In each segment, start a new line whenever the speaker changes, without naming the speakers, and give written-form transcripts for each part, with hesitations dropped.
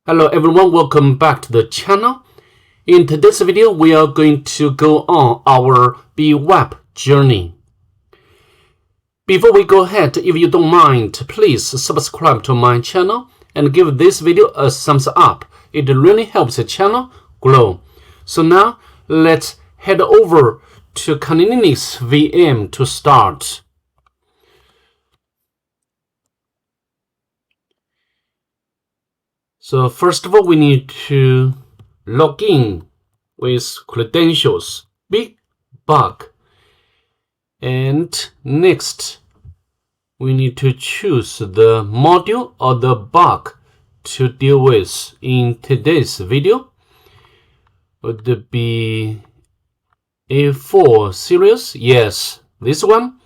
Hello everyone, welcome back to the channel. In today's video, we are going to go on our bWAPP journey. Before we go ahead, if you don't mind, please subscribe to my channel and give this video a thumbs up. It really helps the channel grow. So now, let's head over to Linux VM to start. So first of all, we need to log in with credentials, bWAPP. And next, we need to choose the module or the bug to deal with in today's video. Would it be A4 series? Yes, this one.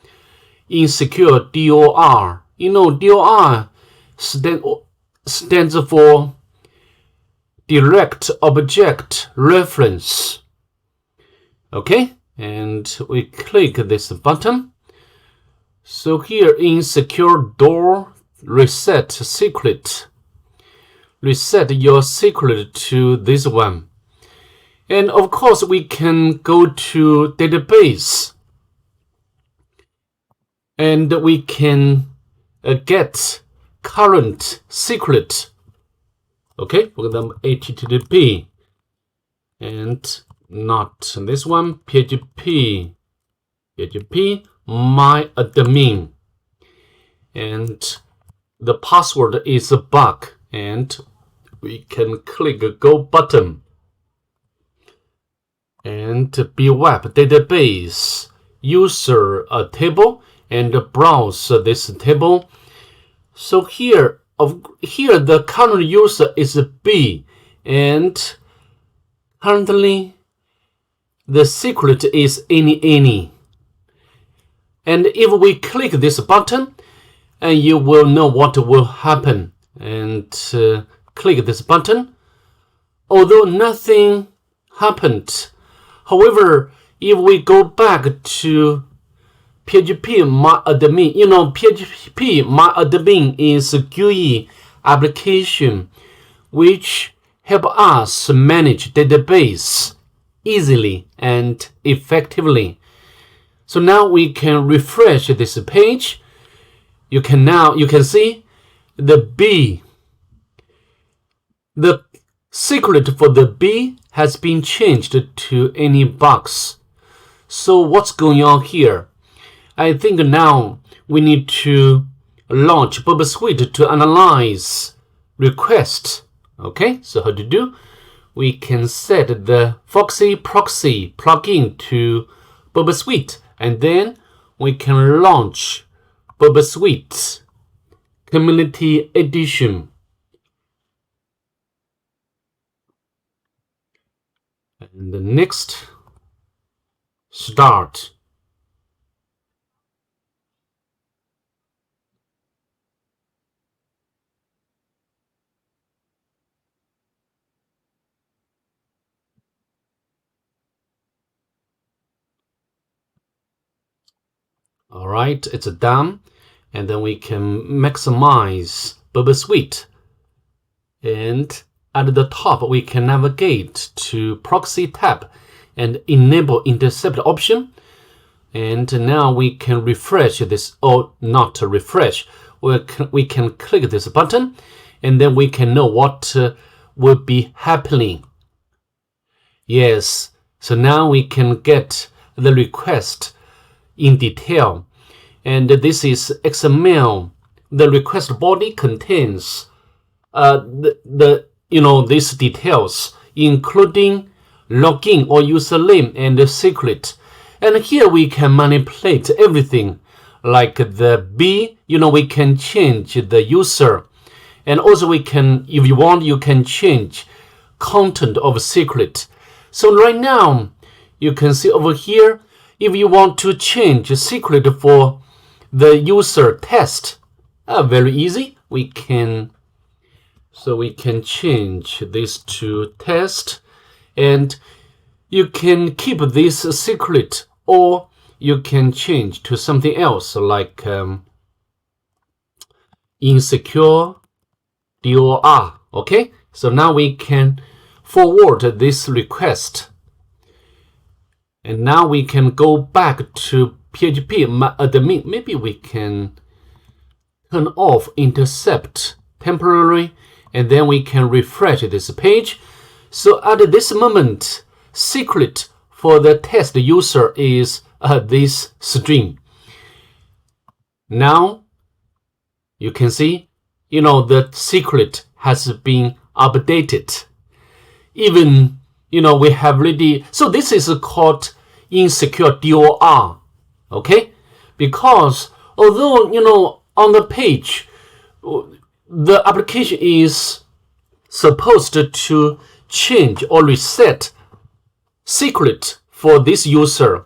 Insecure DOR. You know, DOR stands for Direct Object Reference. Okay, and we click this button. So here in Insecure DOR, reset secret. Reset your secret to this one. And of course, we can go to database. And we can get current secret. Okay, for example, HTTP. And not this one, PHP my admin, and the password is a bug, and we can click a go button. And bWAPP database user a table and browse this table. So here the current user is B, and currently the secret is any. And if we click this button, and you will know what will happen. And click this button. Although nothing happened, however, if we go back to PHP my admin, you know, PHP my admin is a GUI application which help us manage database easily and effectively. So now we can refresh this page. You can see the B. The secret for the B has been changed to any box. So what's going on here? I think now we need to launch Burp Suite to analyze requests. Okay, so how to do? We can set the Foxy proxy plugin to Burp Suite, and then we can launch Burp Suite Community Edition. And the next, start. All right, it's done. And then we can maximize Burp Suite. And at the top, we can navigate to Proxy tab and enable intercept option. And now we can refresh this, or not refresh. We can click this button, and then we can know what will be happening. Yes, so now we can get the request in detail. And this is XML. The request body contains these details, including login or username and the secret. And here we can manipulate everything, like the B. We can change the user, and also we can, if you want, you can change content of secret. So right now, you can see over here, if you want to change a secret for the user test, very easy. We can change this to test, and you can keep this secret, or you can change to something else like Insecure DOR. Okay, So now we can forward this request. And now we can go back to PHP admin. Maybe we can turn off intercept temporarily, and then we can refresh this page. So at this moment, secret for the test user is this string. Now you can see, the secret has been updated. Even, we have already, so this is called Insecure DOR, okay? Because although, on the page, the application is supposed to change or reset secret for this user,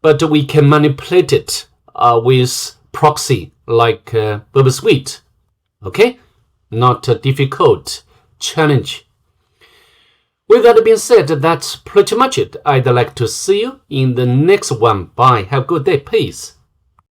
but we can manipulate it with proxy like Burp Suite, okay? Not a difficult challenge. With that being said, that's pretty much it. I'd like to see you in the next one. Bye. Have a good day. Peace.